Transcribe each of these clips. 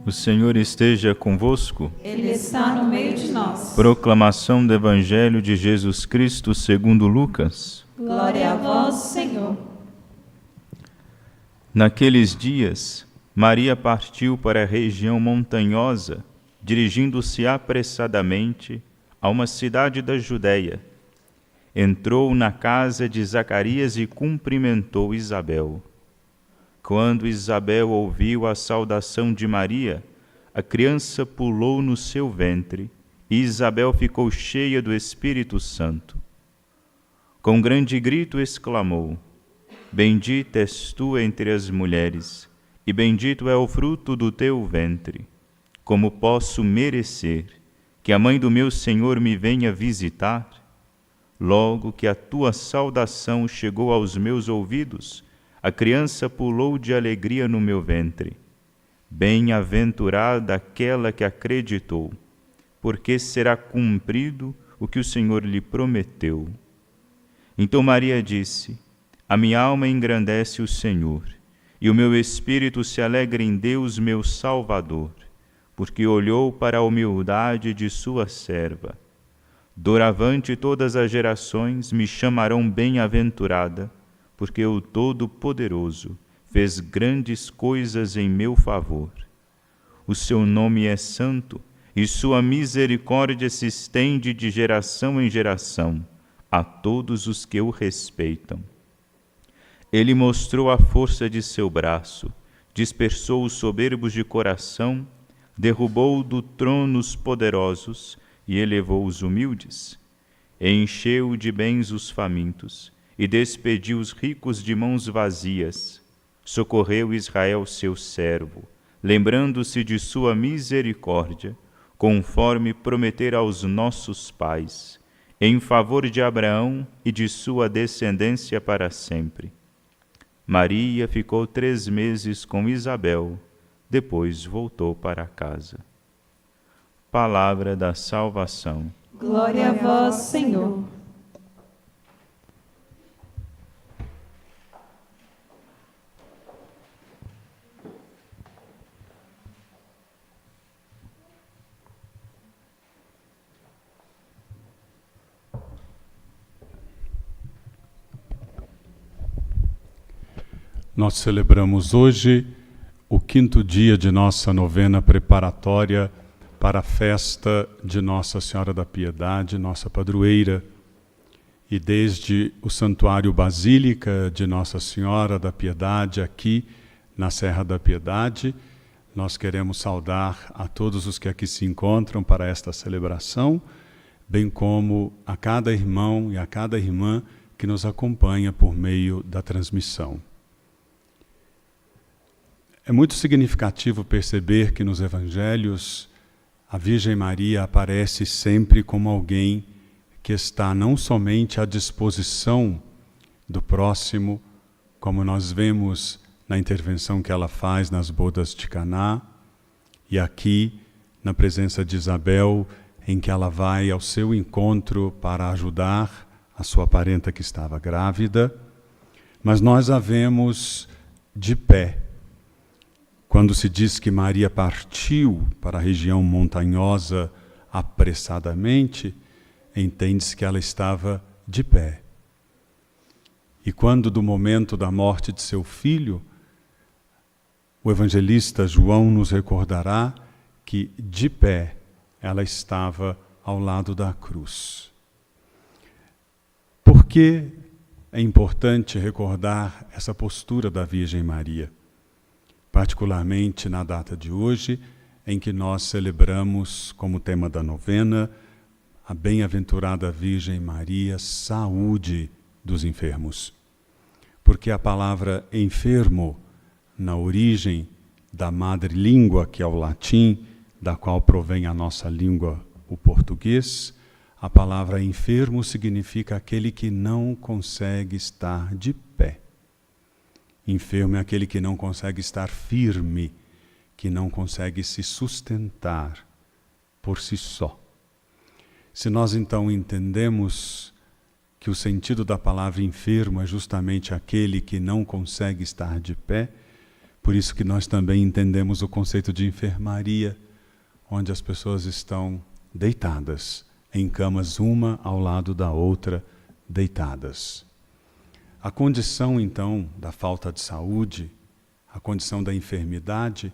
O Senhor esteja convosco. Ele está no meio de nós. Proclamação do Evangelho de Jesus Cristo segundo Lucas. Glória a vós, Senhor. Naqueles dias, Maria partiu para a região montanhosa, dirigindo-se apressadamente a uma cidade da Judéia. Entrou na casa de Zacarias e cumprimentou Isabel. Quando Isabel ouviu a saudação de Maria, a criança pulou no seu ventre e Isabel ficou cheia do Espírito Santo. Com grande grito exclamou: Bendita és tu entre as mulheres, e bendito é o fruto do teu ventre. Como posso merecer que a mãe do meu Senhor me venha visitar? Logo que a tua saudação chegou aos meus ouvidos, a criança pulou de alegria no meu ventre. Bem-aventurada aquela que acreditou, porque será cumprido o que o Senhor lhe prometeu. Então Maria disse: A minha alma engrandece o Senhor, e o meu espírito se alegra em Deus, meu Salvador, porque olhou para a humildade de sua serva. Doravante todas as gerações me chamarão bem-aventurada, porque o Todo-Poderoso fez grandes coisas em meu favor. O seu nome é santo, e sua misericórdia se estende de geração em geração a todos os que o respeitam. Ele mostrou a força de seu braço, dispersou os soberbos de coração, derrubou do trono os poderosos e elevou os humildes. Encheu de bens os famintos e despediu os ricos de mãos vazias. Socorreu Israel, seu servo, lembrando-se de sua misericórdia, conforme prometera aos nossos pais, em favor de Abraão e de sua descendência para sempre. Maria ficou 3 meses com Isabel, depois voltou para casa. Palavra da salvação. Glória a vós, Senhor. Nós celebramos hoje o 5º dia de nossa novena preparatória para a festa de Nossa Senhora da Piedade, nossa padroeira. E desde o Santuário Basílica de Nossa Senhora da Piedade, aqui na Serra da Piedade, nós queremos saudar a todos os que aqui se encontram para esta celebração, bem como a cada irmão e a cada irmã que nos acompanha por meio da transmissão. É muito significativo perceber que nos evangelhos a Virgem Maria aparece sempre como alguém que está não somente à disposição do próximo, como nós vemos na intervenção que ela faz nas bodas de Caná, e aqui na presença de Isabel, em que ela vai ao seu encontro para ajudar a sua parenta que estava grávida, mas nós a vemos de pé. Quando se diz que Maria partiu para a região montanhosa apressadamente, entende-se que ela estava de pé. E quando do momento da morte de seu filho, o evangelista João nos recordará que de pé ela estava ao lado da cruz. Por que é importante recordar essa postura da Virgem Maria? Particularmente na data de hoje, em que nós celebramos como tema da novena a bem-aventurada Virgem Maria, saúde dos enfermos. Porque a palavra enfermo, na origem da madre-língua, que é o latim, da qual provém a nossa língua, o português, a palavra enfermo significa aquele que não consegue estar de pé. Enfermo é aquele que não consegue estar firme, que não consegue se sustentar por si só. Se nós então entendemos que o sentido da palavra enfermo é justamente aquele que não consegue estar de pé, Por isso que nós também entendemos o conceito de enfermaria, onde as pessoas estão deitadas, em camas uma ao lado da outra, deitadas. A condição, então, da falta de saúde, a condição da enfermidade,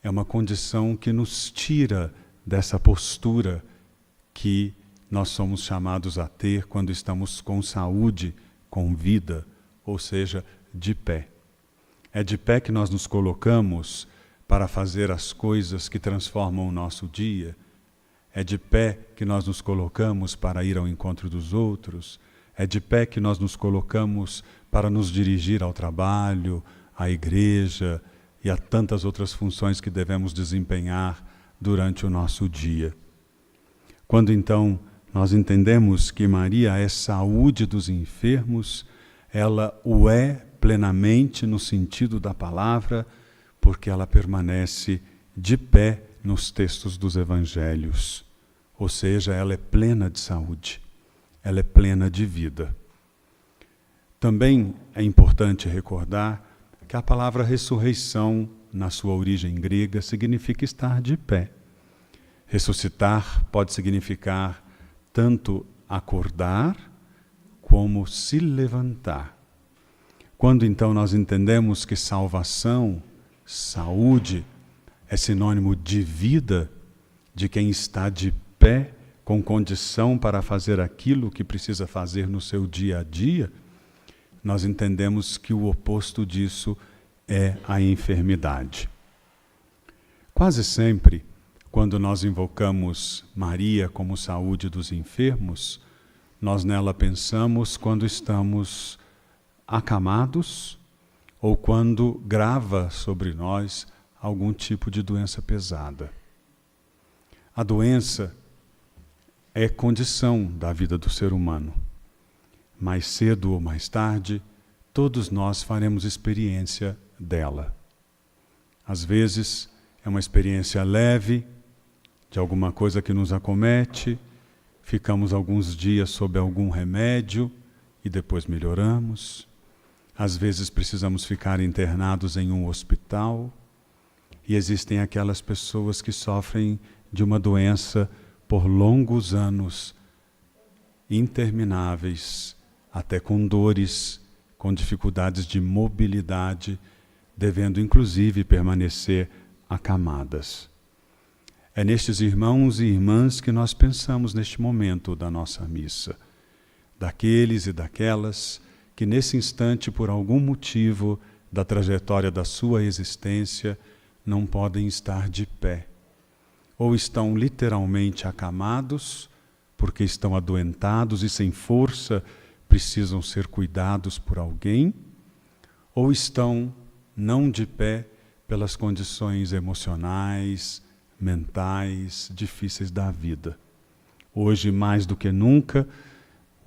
é uma condição que nos tira dessa postura que nós somos chamados a ter quando estamos com saúde, com vida, ou seja, de pé. É de pé que nós nos colocamos para fazer as coisas que transformam o nosso dia. É de pé que nós nos colocamos para ir ao encontro dos outros. É de pé que nós nos colocamos para nos dirigir ao trabalho, à igreja e a tantas outras funções que devemos desempenhar durante o nosso dia. Quando então nós entendemos que Maria é saúde dos enfermos, ela o é plenamente no sentido da palavra, porque ela permanece de pé nos textos dos evangelhos. Ou seja, ela é plena de saúde, ela é plena de vida. Também é importante recordar que a palavra ressurreição, na sua origem grega, significa estar de pé. Ressuscitar pode significar tanto acordar como se levantar. Quando então nós entendemos que salvação, saúde, é sinônimo de vida, de quem está de pé, com condição para fazer aquilo que precisa fazer no seu dia a dia, nós entendemos que o oposto disso é a enfermidade. Quase sempre, quando nós invocamos Maria como saúde dos enfermos, nós nela pensamos quando estamos acamados ou quando grava sobre nós algum tipo de doença pesada. A doença é condição da vida do ser humano. Mais cedo ou mais tarde, todos nós faremos experiência dela. Às vezes, é uma experiência leve, de alguma coisa que nos acomete, ficamos alguns dias sob algum remédio e depois melhoramos. Às vezes precisamos ficar internados em um hospital. E existem aquelas pessoas que sofrem de uma doença por longos anos, intermináveis, até com dores, com dificuldades de mobilidade, devendo inclusive permanecer acamadas. É nestes irmãos e irmãs que nós pensamos neste momento da nossa missa, daqueles e daquelas que nesse instante, por algum motivo da trajetória da sua existência, não podem estar de pé, ou estão literalmente acamados, porque estão adoentados e sem força, precisam ser cuidados por alguém, ou estão não de pé pelas condições emocionais, mentais, difíceis da vida. Hoje, mais do que nunca,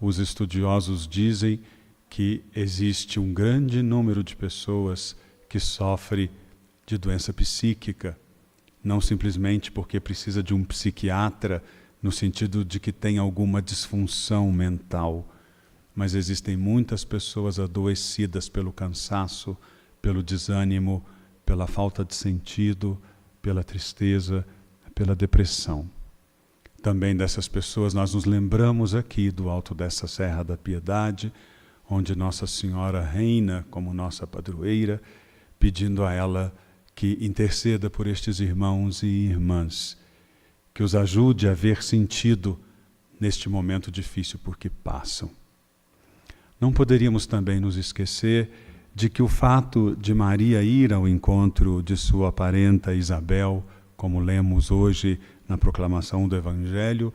os estudiosos dizem que existe um grande número de pessoas que sofrem de doença psíquica, não simplesmente porque precisa de um psiquiatra, no sentido de que tem alguma disfunção mental, mas existem muitas pessoas adoecidas pelo cansaço, pelo desânimo, pela falta de sentido, pela tristeza, pela depressão. Também dessas pessoas nós nos lembramos aqui do alto dessa Serra da Piedade, onde Nossa Senhora reina como nossa padroeira, pedindo a ela que interceda por estes irmãos e irmãs, que os ajude a ver sentido neste momento difícil por que passam. Não poderíamos também nos esquecer de que o fato de Maria ir ao encontro de sua parenta Isabel, como lemos hoje na proclamação do Evangelho,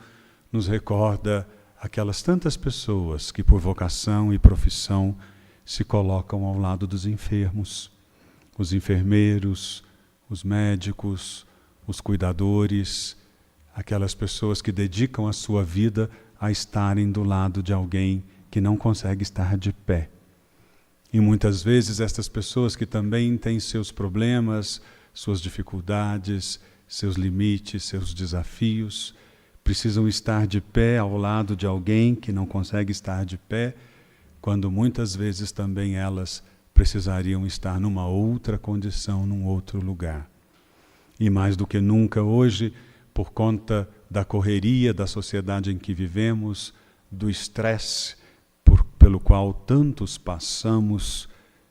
nos recorda aquelas tantas pessoas que por vocação e profissão se colocam ao lado dos enfermos, os enfermeiros, os médicos, os cuidadores, aquelas pessoas que dedicam a sua vida a estarem do lado de alguém que não consegue estar de pé. E muitas vezes estas pessoas que também têm seus problemas, suas dificuldades, seus limites, seus desafios, precisam estar de pé ao lado de alguém que não consegue estar de pé, quando muitas vezes também elas precisariam estar numa outra condição, num outro lugar. E mais do que nunca hoje, por conta da correria da sociedade em que vivemos, do estresse pelo qual tantos passamos,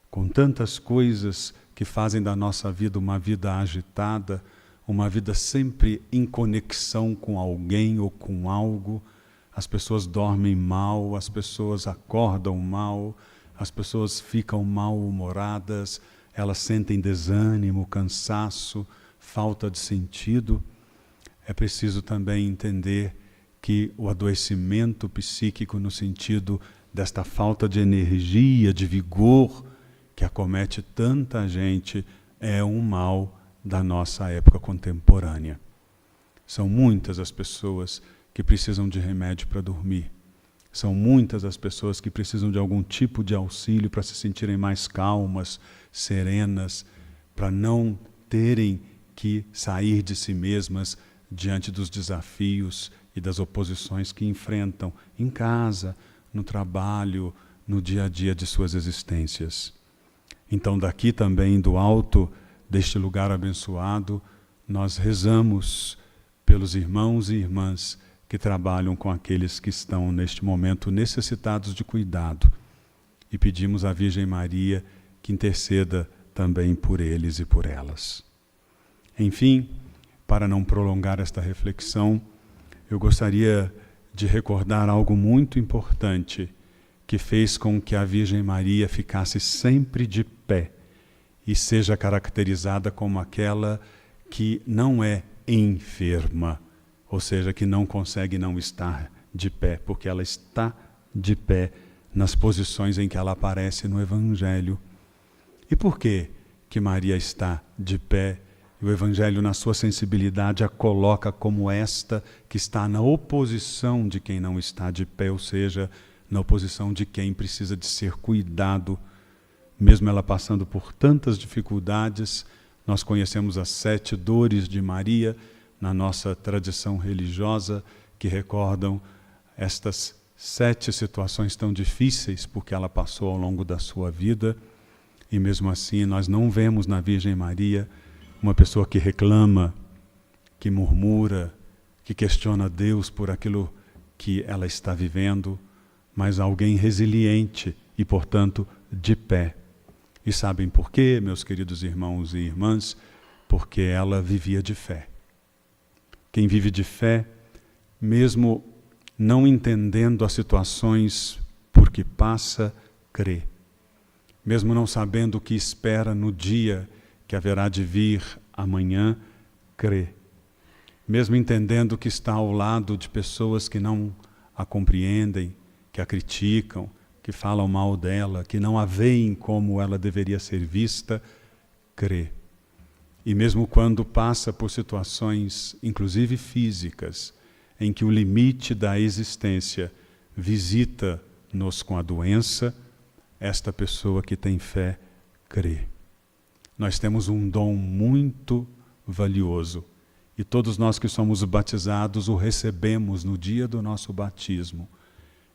com tantas coisas que fazem da nossa vida uma vida agitada, uma vida sempre em conexão com alguém ou com algo. As pessoas dormem mal, as pessoas acordam mal, as pessoas ficam mal-humoradas, elas sentem desânimo, cansaço, falta de sentido. É preciso também entender que o adoecimento psíquico, no sentido desta falta de energia, de vigor, que acomete tanta gente, é um mal da nossa época contemporânea. São muitas as pessoas que precisam de remédio para dormir. São muitas as pessoas que precisam de algum tipo de auxílio para se sentirem mais calmas, serenas, para não terem que sair de si mesmas diante dos desafios e das oposições que enfrentam em casa, no trabalho, no dia a dia de suas existências. Então, daqui também, do alto deste lugar abençoado, nós rezamos pelos irmãos e irmãs que trabalham com aqueles que estão neste momento necessitados de cuidado e pedimos à Virgem Maria que interceda também por eles e por elas. Enfim, para não prolongar esta reflexão, eu gostaria de recordar algo muito importante que fez com que a Virgem Maria ficasse sempre de pé e seja caracterizada como aquela que não é enferma, ou seja, que não consegue não estar de pé, porque ela está de pé nas posições em que ela aparece no Evangelho. E por que Maria está de pé? E o Evangelho, na sua sensibilidade, a coloca como esta que está na oposição de quem não está de pé, ou seja, na oposição de quem precisa de ser cuidado. Mesmo ela passando por tantas dificuldades, nós conhecemos as 7 dores de Maria na nossa tradição religiosa, que recordam estas 7 situações tão difíceis porque ela passou ao longo da sua vida. E mesmo assim, nós não vemos na Virgem Maria uma pessoa que reclama, que murmura, que questiona Deus por aquilo que ela está vivendo, mas alguém resiliente e, portanto, de pé. E sabem por quê, meus queridos irmãos e irmãs? Porque ela vivia de fé. Quem vive de fé, mesmo não entendendo as situações por que passa, crê. Mesmo não sabendo o que espera no dia que haverá de vir amanhã, crê. Mesmo entendendo que está ao lado de pessoas que não a compreendem, que a criticam, que falam mal dela, que não a veem como ela deveria ser vista, crê. E mesmo quando passa por situações, inclusive físicas, em que o limite da existência visita-nos com a doença, esta pessoa que tem fé crê. Nós temos um dom muito valioso e todos nós que somos batizados o recebemos no dia do nosso batismo.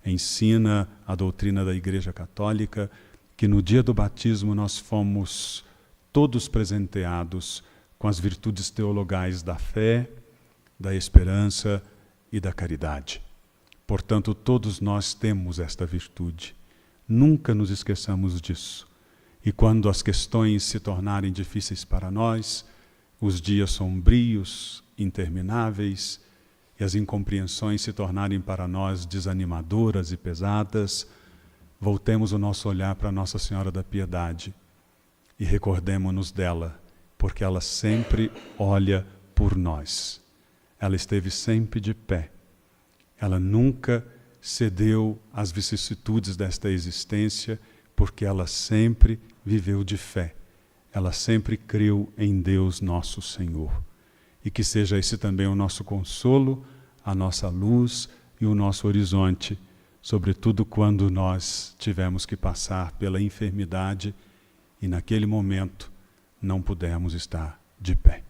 Ensina a doutrina da Igreja Católica que no dia do batismo nós fomos todos presenteados com as virtudes teologais da fé, da esperança e da caridade. Portanto, todos nós temos esta virtude. Nunca nos esqueçamos disso. E quando as questões se tornarem difíceis para nós, os dias sombrios, intermináveis, e as incompreensões se tornarem para nós desanimadoras e pesadas, voltemos o nosso olhar para Nossa Senhora da Piedade e recordemo-nos dela, porque ela sempre olha por nós. Ela esteve sempre de pé. Ela nunca cedeu às vicissitudes desta existência, porque ela sempre viveu de fé. Ela sempre creu em Deus nosso Senhor. E que seja esse também o nosso consolo, a nossa luz e o nosso horizonte, sobretudo quando nós tivemos que passar pela enfermidade e naquele momento não pudemos estar de pé.